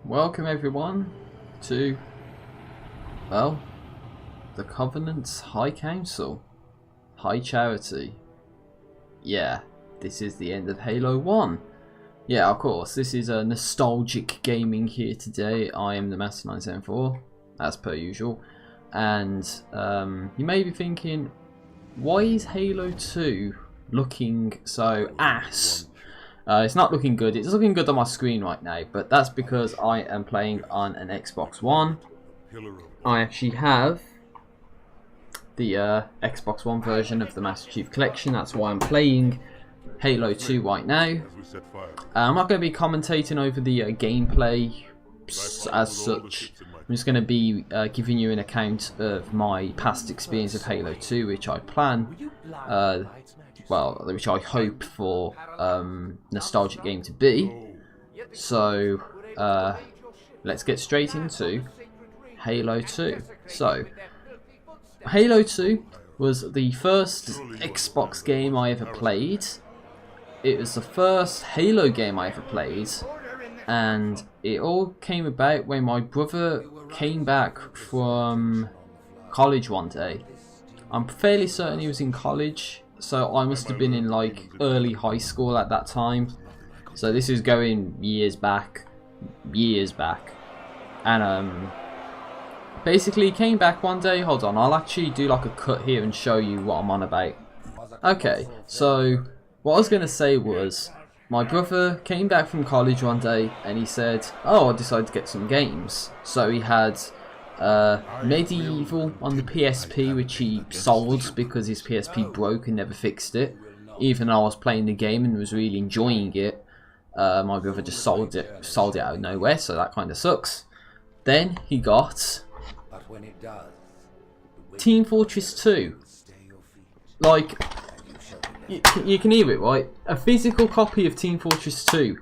Welcome everyone to, well, the Covenant's High Council, High Charity. Yeah, this is the end of Halo 1. Yeah, of course, this is a nostalgic gaming here today. I am the Master 974, as per usual. And you may be thinking, why is Halo 2 looking so ass? It's not looking good. It's looking good on my screen right now, but that's because I am playing on an Xbox One. I actually have the Xbox One version of the Master Chief Collection. That's why I'm playing Halo 2 right now. I'm not going to be commentating over the gameplay as such. I'm just going to be giving you an account of my past experience of Halo 2, which I plan, which I hope for nostalgic game to be. So let's get straight into Halo 2. So Halo 2 was the first Xbox game I ever played. It was the first Halo game I ever played, and it all came about when my brother came back from college one day. I'm fairly certain he was in college, so I must have been in like early high school at that time. So this is going years back, and basically he came back one day. Hold on, I'll actually do like a cut here and show you what I'm on about. Okay, so what I was going to say was, my brother came back from college one day and he said, oh, I decided to get some games. So he had Medieval on the PSP, which he sold because his PSP broke and never fixed it. Even though I was playing the game and was really enjoying it, my brother just sold it out of nowhere, so that kind of sucks. Then he got Team Fortress 2. Like, you can hear it, right? A physical copy of Team Fortress 2.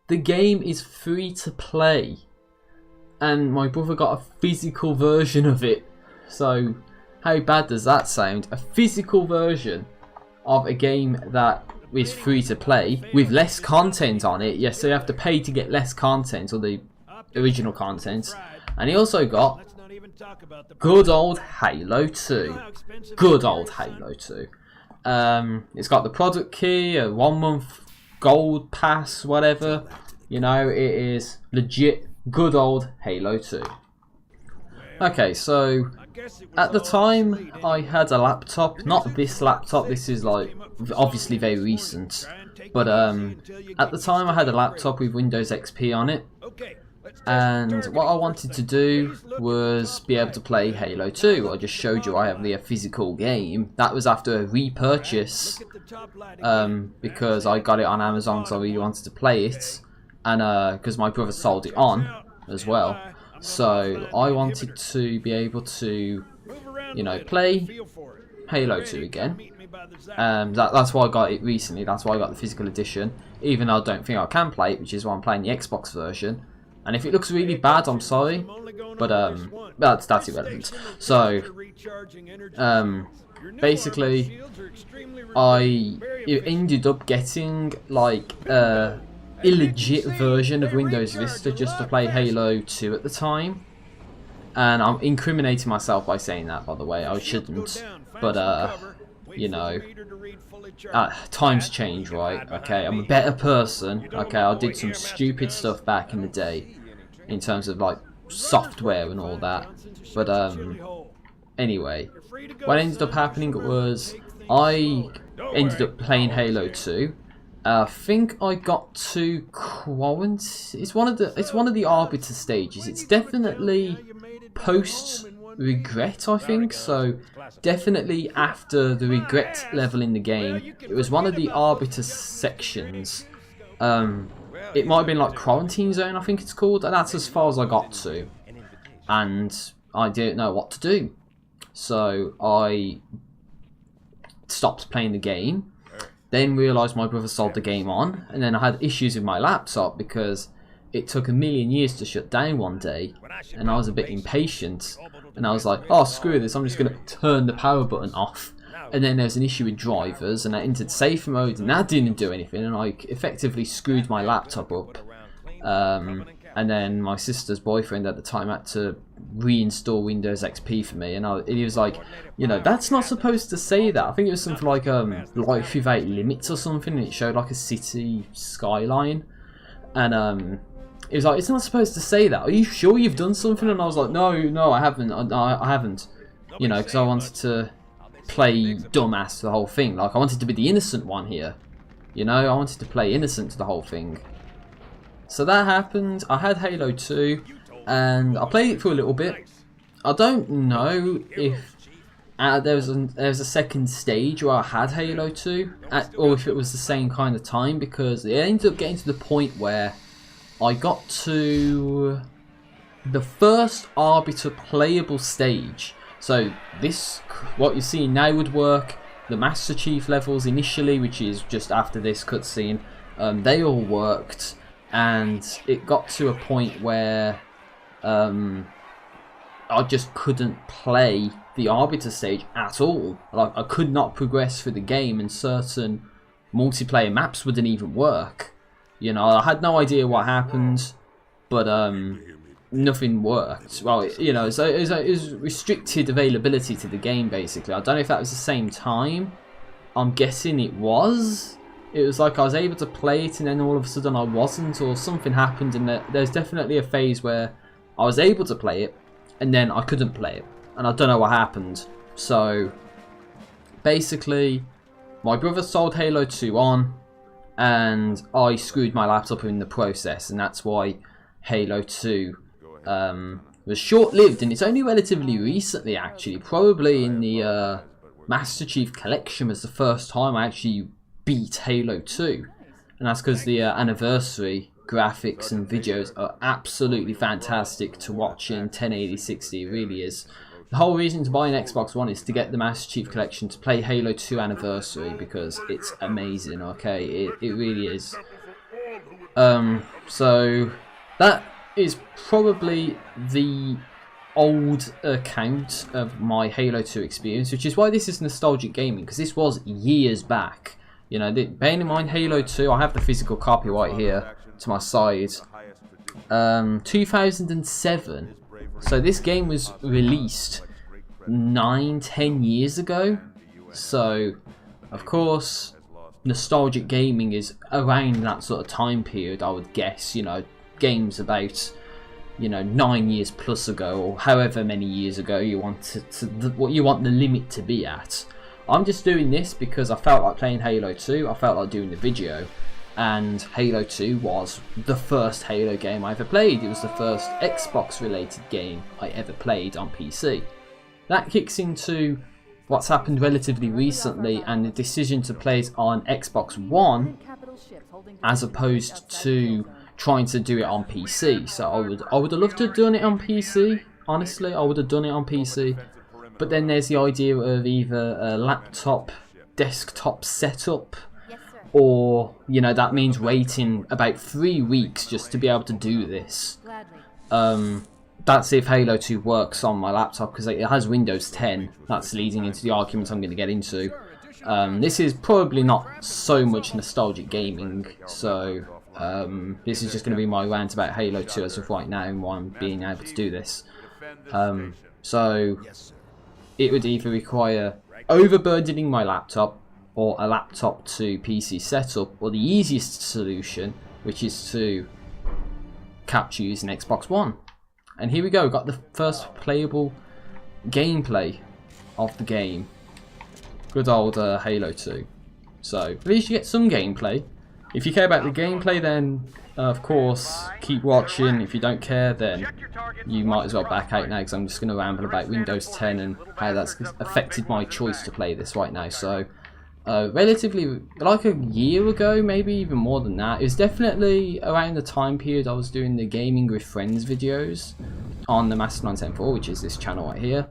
The game is free to play, and my brother got a physical version of it. So how bad does that sound? A physical version of a game that is free to play with less content on it. Yes, so you have to pay to get less content, or the original content. And he also got good old Halo 2. Good old Halo 2. It's got the product key, a 1 month gold pass, whatever. You know, it is legit good old Halo 2. Okay, so at the time I had a laptop, not this laptop, this is like obviously very recent, but at the time I had a laptop with Windows XP on it, and what I wanted to do was be able to play Halo 2. I just showed you I have the physical game. That was after a repurchase, because I got it on Amazon because I really wanted to play it, and because my brother sold it on as well. So I wanted to be able to, you know, play Halo 2 again. That's why I got it recently. That's why I got the physical edition, even though I don't think I can play it, which is why I'm playing the Xbox version. And if it looks really bad, I'm sorry, but that's irrelevant. So basically I ended up getting like a illegit version of Windows Vista just to play Halo 2 at the time. And I'm incriminating myself by saying that, by the way. I shouldn't, but you know, times change, right? Okay, I'm a better person. Okay, I did some stupid stuff back in the day in terms of like software and all that, but anyway, what ended up happening was I ended up playing Halo 2. I think I got to quarantine. It's one of the arbiter stages. It's definitely post regret, I think. So definitely after the regret level in the game, it was one of the arbiter sections. It might have been like quarantine zone, I think it's called, and that's as far as I got to. And I didn't know what to do, so I stopped playing the game. Then realised my brother sold the game on, and then I had issues with my laptop because it took a million years to shut down one day, and I was a bit impatient, and I was like, oh screw this, I'm just going to turn the power button off. And then there's an issue with drivers, and I entered safe mode, and that didn't do anything, and I effectively screwed my laptop up. and then my sister's boyfriend at the time had to reinstall Windows XP for me, and he was like, you know, that's not supposed to say that. I think it was something like life without limits or something, and it showed like a city skyline, and it was like, it's not supposed to say that. Are you sure you've done something? And I was like, no, I haven't. I haven't. You know, because I wanted to play dumbass to the whole thing. Like, I wanted to be the innocent one here. You know, I wanted to play innocent to the whole thing. So that happened. I had Halo 2, and I played it for a little bit. I don't know if there was a second stage where I had Halo 2, or if it was the same kind of time, because it ended up getting to the point where I got to the first Arbiter playable stage. So this, what you're seeing now, would work. The Master Chief levels initially, which is just after this cutscene, they all worked, and it got to a point where I just couldn't play the Arbiter stage at all. Like, I could not progress through the game, and certain multiplayer maps wouldn't even work. You know, I had no idea what happened, but nothing worked. Well, you know, so it was restricted availability to the game, basically. I don't know if that was the same time. I'm guessing it was. It was like I was able to play it, and then all of a sudden I wasn't, or something happened, and there's definitely a phase where I was able to play it, and then I couldn't play it, and I don't know what happened. So, basically, my brother sold Halo 2 on, and I screwed my laptop in the process, and that's why Halo 2 was short-lived, and it's only relatively recently, actually, probably in the Master Chief Collection was the first time I actually beat Halo 2, and that's because the anniversary graphics and videos are absolutely fantastic to watch in 1080-60. It really is. The whole reason to buy an Xbox One is to get the Master Chief Collection to play Halo 2 Anniversary, because it's amazing, okay? It really is. So that is probably the old account of my Halo 2 experience, which is why this is nostalgic gaming, because this was years back. You know, bearing in mind Halo 2, I have the physical copy right here to my side. 2007. So this game was released 9-10 years ago. So, of course, nostalgic gaming is around that sort of time period, I would guess. You know, games about, you know, 9 years plus ago, or however many years ago you want what you want the limit to be at. I'm just doing this because I felt like playing Halo 2. I felt like doing the video, and Halo 2 was the first Halo game I ever played. It was the first Xbox related game I ever played on PC. That kicks into what's happened relatively recently, and the decision to play it on Xbox One as opposed to trying to do it on PC. So I would have loved to have done it on PC. Honestly, I would have done it on PC. But then there's the idea of either a laptop, desktop setup, or, you know, that means waiting about 3 weeks just to be able to do this. That's if Halo 2 works on my laptop, because it has Windows 10. That's leading into the argument I'm going to get into. This is probably not so much nostalgic gaming, so this is just going to be my rant about Halo 2 as of right now, and why I'm being able to do this. So it would either require overburdening my laptop, or a laptop to PC setup, or the easiest solution, which is to capture using Xbox One. And here we go, got the first playable gameplay of the game. Good old Halo 2. So, at least you get some gameplay. If you care about the gameplay, then of course keep watching. If you don't care, then you might as well back out now, because I'm just going to ramble about Windows 10 and how that's affected my choice to play this right now. So, relatively, like a year ago, maybe even more than that, it was definitely around the time period I was doing the Gaming with Friends videos on the Mastodon 10.4, which is this channel right here.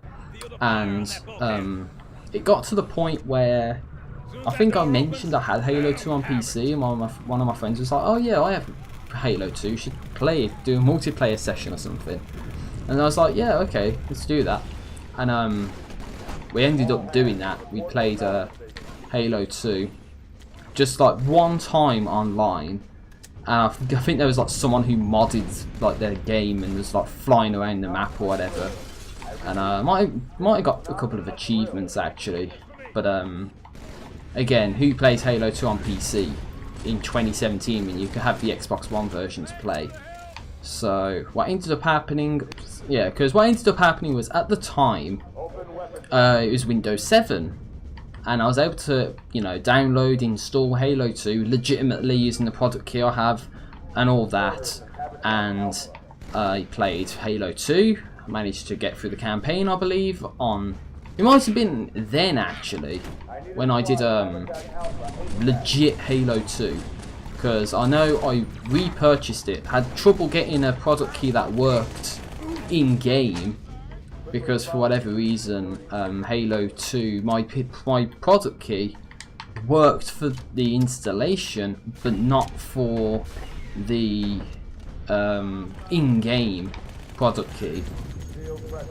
And it got to the point where I think I mentioned I had Halo 2 on PC, and one of my friends was like, oh yeah, I have Halo 2, you should play it, do a multiplayer session or something. And I was like, yeah, okay, let's do that. And we ended up doing that. We played Halo 2 just like one time online, And I think there was like someone who modded like their game and was like flying around the map or whatever. And might have got a couple of achievements actually. But again, who plays Halo 2 on PC in 2017 when you could have the Xbox One version to play? So what ended up happening, yeah, because what ended up happening was at the time it was Windows 7, and I was able to, you know, download, install Halo 2 legitimately using the product key I have and all that, and I played Halo 2. I managed to get through the campaign, I believe, on, it might have been then actually, when I did legit Halo 2. Because I know I repurchased it, had trouble getting a product key that worked in game, because for whatever reason Halo 2, my product key worked for the installation but not for the in-game product key.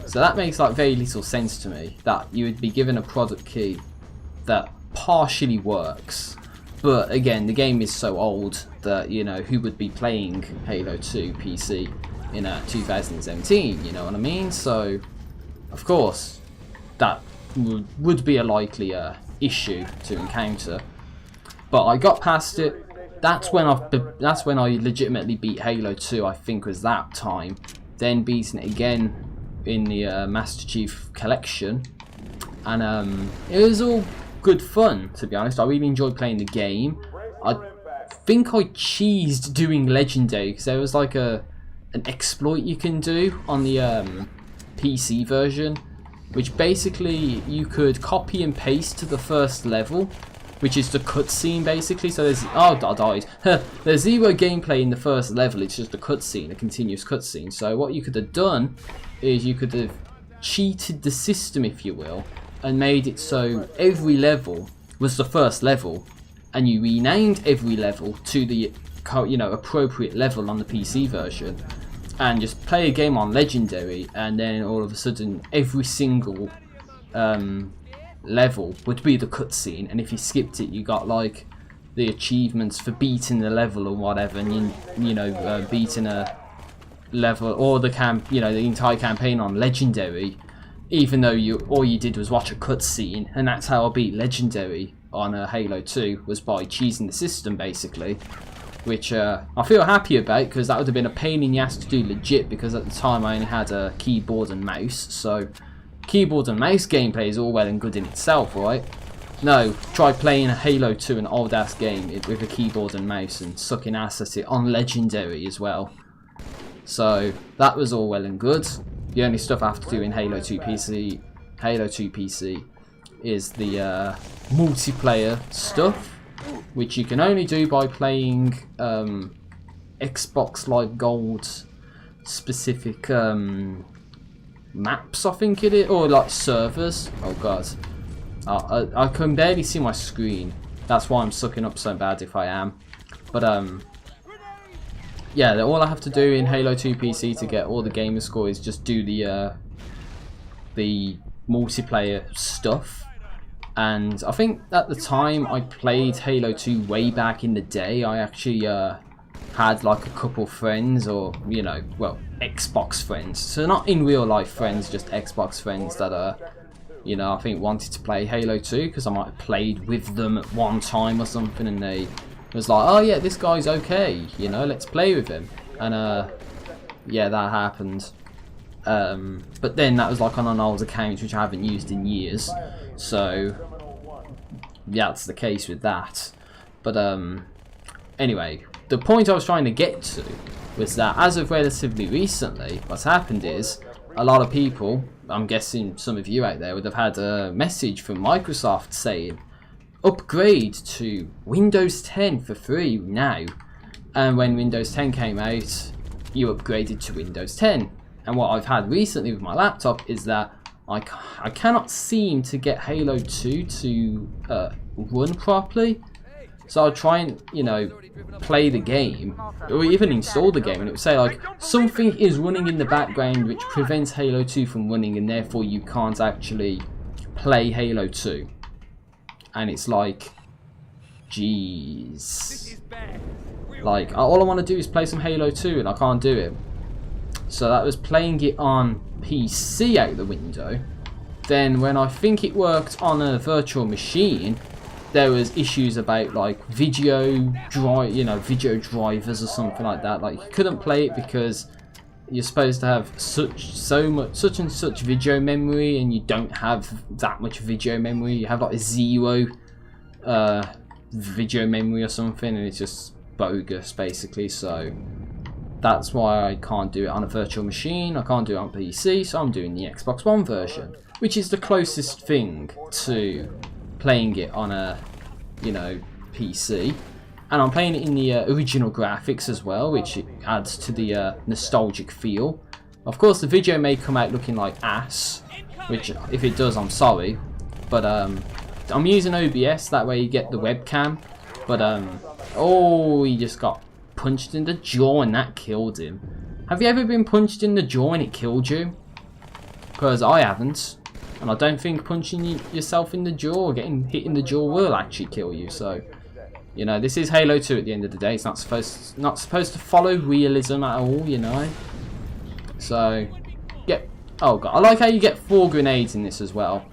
So that makes like very little sense to me, that you would be given a product key that partially works. But again, the game is so old that, you know, who would be playing Halo 2 PC in 2017, you know what I mean? So, of course, that would be a likely issue to encounter. But I got past it. That's when I legitimately beat Halo 2, I think was that time. Then beating it again in the Master Chief Collection. And it was all good fun, to be honest. I really enjoyed playing the game. I think I cheesed doing Legendary because there was like an exploit you can do on the PC version, which basically you could copy and paste to the first level, which is the cutscene basically. So there's, oh, I died. There's zero gameplay in the first level. It's just a cutscene, a continuous cutscene. So what you could have done is you could have cheated the system, if you will, and made it so every level was the first level, and you renamed every level to the, you know, appropriate level on the PC version, and just play a game on Legendary, and then all of a sudden every single level would be the cutscene, and if you skipped it you got like the achievements for beating the level or whatever, and you know beating a level or the the entire campaign on Legendary, even though all you did was watch a cutscene. And that's how I beat Legendary on Halo 2, was by cheesing the system basically, which I feel happy about, because that would have been a pain in the ass to do legit, because at the time I only had a keyboard and mouse. So keyboard and mouse gameplay is all well and good in itself, right? No, try playing a Halo 2, an old ass game with a keyboard and mouse and sucking ass at it on Legendary as well. So that was all well and good. The only stuff I have to do in Halo 2 PC is the multiplayer stuff, which you can only do by playing Xbox Live Gold specific maps, I think it is, or like servers. Oh god, I can barely see my screen. That's why I'm sucking up so bad if I am. But yeah, all I have to do in Halo 2 PC to get all the gamer score is just do the multiplayer stuff. And I think at the time I played Halo 2 way back in the day, I actually had like a couple friends, or you know, well, Xbox friends. So not in real life friends, just Xbox friends that you know, I think wanted to play Halo 2 because I might have played with them at one time or something, and they was like, oh yeah, this guy's okay, you know, let's play with him. And yeah, that happened. But then that was like on an old account which I haven't used in years, so yeah, that's the case with that. But anyway, the point I was trying to get to was that as of relatively recently, what's happened is a lot of people, I'm guessing some of you out there, would have had a message from Microsoft saying upgrade to Windows 10 for free now. And when Windows 10 came out, you upgraded to Windows 10. And what I've had recently with my laptop is that I cannot seem to get Halo 2 to run properly. So I'll try and, you know, play the game, or even install the game, and it would say like, something is running in the background which prevents Halo 2 from running, and therefore you can't actually play Halo 2. And it's like, jeez. Like, all I want to do is play some Halo 2 and I can't do it. So that was playing it on PC out the window. Then when I think it worked on a virtual machine, there was issues about like video drivers or something like that. Like, you couldn't play it because you're supposed to have such and such video memory, and you don't have that much video memory. You have like a 0 video memory or something, and it's just bogus basically. So that's why I can't do it on a virtual machine. I can't do it on PC, so I'm doing the Xbox One version, which is the closest thing to playing it on a, you know, PC. And I'm playing it in the original graphics as well, which adds to the nostalgic feel. Of course, the video may come out looking like ass, which if it does, I'm sorry. But I'm using OBS, that way you get the webcam. But oh, he just got punched in the jaw and that killed him. Have you ever been punched in the jaw and it killed you? Because I haven't. And I don't think punching yourself in the jaw or getting hit in the jaw will actually kill you. So, you know, this is Halo 2 at the end of the day. It's not supposed to follow realism at all, you know. So, oh god, I like how you get 4 grenades in this as well.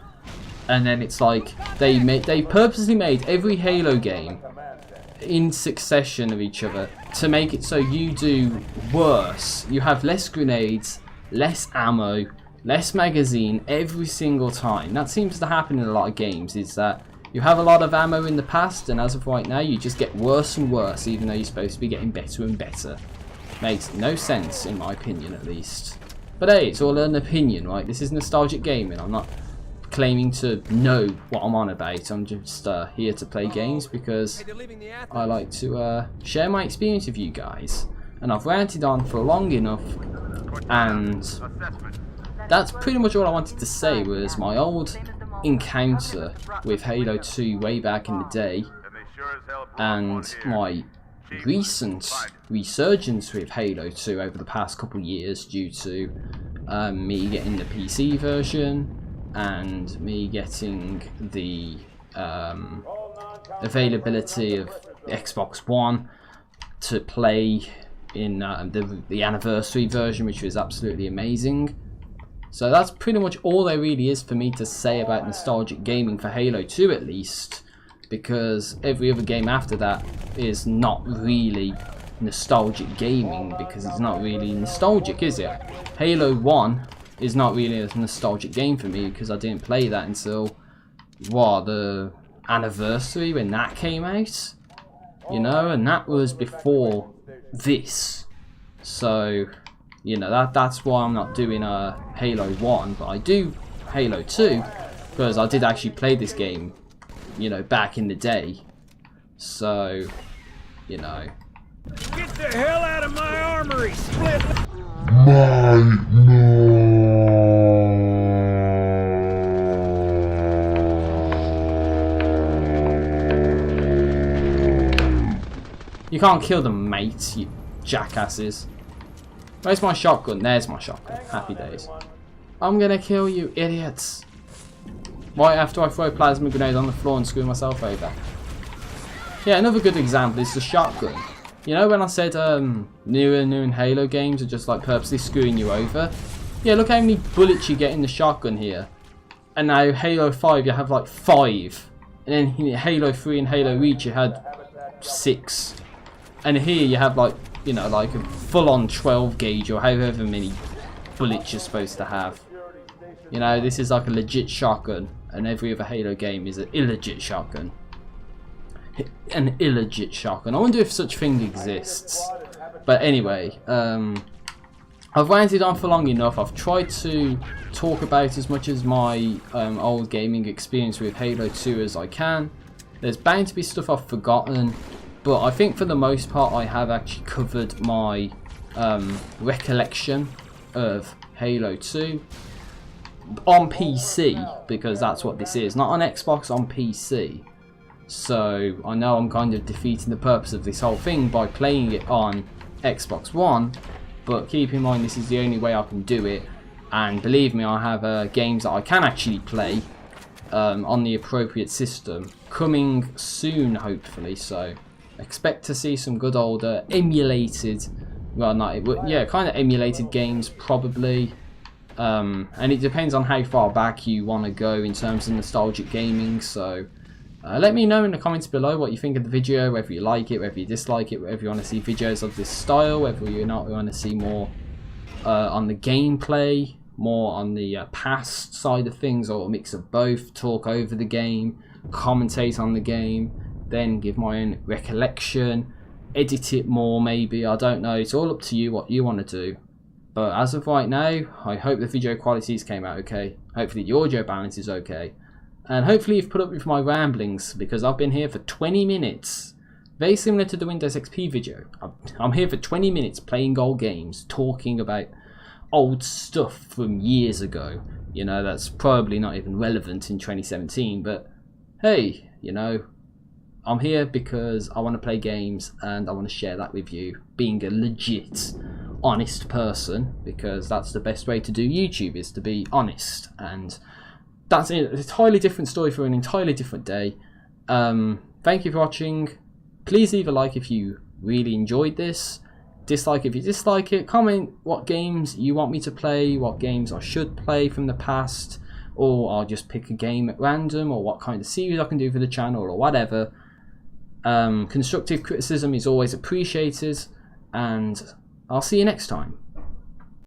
And then it's like they purposely made every Halo game in succession of each other to make it so you do worse. You have less grenades, less ammo, less magazine every single time. That seems to happen in a lot of games, is that you have a lot of ammo in the past, and as of right now you just get worse and worse, even though you're supposed to be getting better and better. Makes no sense, in my opinion at least. But hey, it's all an opinion, right? This is nostalgic gaming. I'm not claiming to know what I'm on about. I'm just here to play games because I like to share my experience with you guys. And I've ranted on for long enough, and that's pretty much all I wanted to say. Was my old encounter with Halo 2 way back in the day, and my recent resurgence with Halo 2 over the past couple of years due to me getting the PC version and me getting the availability of Xbox One to play in the anniversary version, which was absolutely amazing. So that's pretty much all there really is for me to say about nostalgic gaming for Halo 2 at least, because every other game after that is not really nostalgic gaming, because it's not really nostalgic, is it? Halo 1 is not really a nostalgic game for me because I didn't play that until, what, the anniversary when that came out? You know, and that was before this. So, you know, that's why I'm not doing a Halo 1, but I do Halo 2 because I did actually play this game, you know, back in the day. So, you know. Get the hell out of my armory, split! You can't kill them, mate, you jackasses. Where's my shotgun? There's my shotgun. Happy days. I'm gonna kill you, idiots. Right after I throw a plasma grenade on the floor and screw myself over. Yeah, another good example is the shotgun. You know when I said new Halo games are just like purposely screwing you over? Yeah, look how many bullets you get in the shotgun here. And now Halo 5 you have like 5. And then in Halo 3 and Halo Reach you had 6. And here you have like, you know, like a full-on 12 gauge or however many bullets you're supposed to have. You know, this is like a legit shotgun, and every other Halo game is an illegit shotgun. An illegit shotgun. I wonder if such thing exists. But anyway, I've ranted on for long enough. I've tried to talk about as much as my old gaming experience with Halo 2 as I can. There's bound to be stuff I've forgotten, but I think for the most part I have actually covered my recollection of Halo 2 on PC, because that's what this is, not on Xbox, on PC. So I know I'm kind of defeating the purpose of this whole thing by playing it on Xbox One, but keep in mind this is the only way I can do it, and believe me, I have games that I can actually play on the appropriate system coming soon, hopefully. So Expect to see some good old emulated, well, yeah, kind of emulated games probably. And it depends on how far back you want to go in terms of nostalgic gaming. So let me know in the comments below what you think of the video, whether you like it, whether you dislike it, whether you want to see videos of this style, whether you not want to see more on the gameplay, more on the past side of things, or a mix of both. Talk over the game, commentate on the game, then give my own recollection, edit it more maybe, I don't know, it's all up to you what you want to do. But as of right now, I hope the video qualities came out okay, hopefully the audio balance is okay, and hopefully you've put up with my ramblings, because I've been here for 20 minutes, very similar to the Windows XP video. I'm here for 20 minutes playing old games, talking about old stuff from years ago, you know, that's probably not even relevant in 2017, but hey, you know, I'm here because I want to play games and I want to share that with you, being a legit, honest person, because that's the best way to do YouTube, is to be honest. And that's an entirely different story for an entirely different day. Thank you for watching. Please leave a like if you really enjoyed this. Dislike if you dislike it. Comment what games you want me to play, what games I should play from the past, or I'll just pick a game at random, or what kind of series I can do for the channel, or whatever. Constructive criticism is always appreciated, and I'll see you next time.